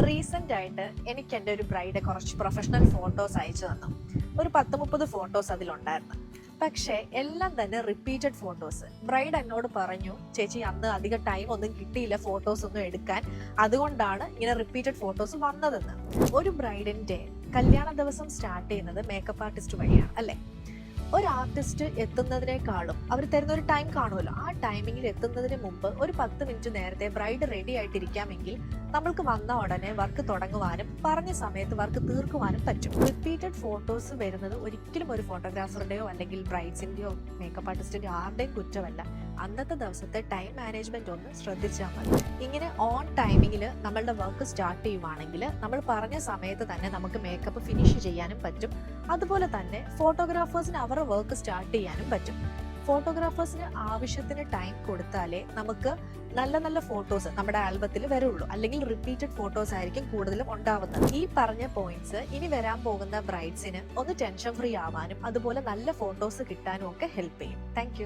Recent ആയിട്ട് എനിക്ക് എൻ്റെ ഒരു ബ്രൈഡ് കുറച്ച് പ്രൊഫഷണൽ ഫോട്ടോസ് അയച്ചു തന്നു. ഒരു 10-30 ഫോട്ടോസ് അതിലുണ്ടായിരുന്നു. പക്ഷേ എല്ലാം തന്നെ റിപ്പീറ്റഡ് ഫോട്ടോസ്. ബ്രൈഡ് എന്നോട് പറഞ്ഞു, ചേച്ചി അന്ന് അധികം ടൈം ഒന്നും കിട്ടിയില്ല ഫോട്ടോസ് ഒന്നും എടുക്കാൻ, അതുകൊണ്ടാണ് ഇങ്ങനെ റിപ്പീറ്റഡ് ഫോട്ടോസ് വന്നതെന്ന്. ഒരു ബ്രൈഡിന്റെ കല്യാണ ദിവസം സ്റ്റാർട്ട് ചെയ്യുന്നത് മേക്കപ്പ് ആർട്ടിസ്റ്റ് വഴിയാണ് അല്ലേ? ഒരു ആർട്ടിസ്റ്റ് എത്തുന്നതിനേക്കാളും അവർ തരുന്ന ഒരു ടൈം കാണുമല്ലോ, ആ ടൈമിങ്ങിൽ എത്തുന്നതിന് മുമ്പ് ഒരു 10 മിനിറ്റ് നേരത്തെ ബ്രൈഡ് റെഡി ആയിട്ടിരിക്കാമെങ്കിൽ നമ്മൾക്ക് വന്ന ഉടനെ വർക്ക് തുടങ്ങുവാനും പറഞ്ഞ സമയത്ത് വർക്ക് തീർക്കുവാനും പറ്റും. റിപ്പീറ്റഡ് ഫോട്ടോസ് വരുന്നത് ഒരിക്കലും ഒരു ഫോട്ടോഗ്രാഫറുടെയോ അല്ലെങ്കിൽ ബ്രൈഡ്സിന്റെയോ മേക്കപ്പ് ആർട്ടിസ്റ്റിന്റെയോ ആരുടെയും കുറ്റമല്ല. അന്നത്തെ ദിവസത്തെ ടൈം മാനേജ്മെന്റ് ഒന്ന് ശ്രദ്ധിച്ചാൽ മതി. ഇങ്ങനെ ഓൺ ടൈമിങ്ങിൽ നമ്മളുടെ വർക്ക് സ്റ്റാർട്ട് ചെയ്യുവാണെങ്കിൽ നമ്മൾ പറഞ്ഞ സമയത്ത് തന്നെ നമുക്ക് മേക്കപ്പ് ഫിനിഷ് ചെയ്യാനും പറ്റും. അതുപോലെ തന്നെ ഫോട്ടോഗ്രാഫേഴ്സിന് അവരുടെ വർക്ക് സ്റ്റാർട്ട് ചെയ്യാനും പറ്റും. ഫോട്ടോഗ്രാഫേഴ്സിന് ആവശ്യത്തിന് ടൈം കൊടുത്താലേ നമുക്ക് നല്ല നല്ല ഫോട്ടോസ് നമ്മുടെ ആൽബത്തിൽ വരുള്ളൂ, അല്ലെങ്കിൽ റിപ്പീറ്റഡ് ഫോട്ടോസ് ആയിരിക്കും കൂടുതലും ഉണ്ടാവുന്നത്. ഈ പറഞ്ഞ പോയിന്റ്സ് ഇനി വരാൻ പോകുന്ന ബ്രൈഡ്സിന് ഒന്ന് ടെൻഷൻ ഫ്രീ ആവാനും അതുപോലെ നല്ല ഫോട്ടോസ് കിട്ടാനും ഒക്കെ ഹെൽപ്പ് ചെയ്യും. താങ്ക്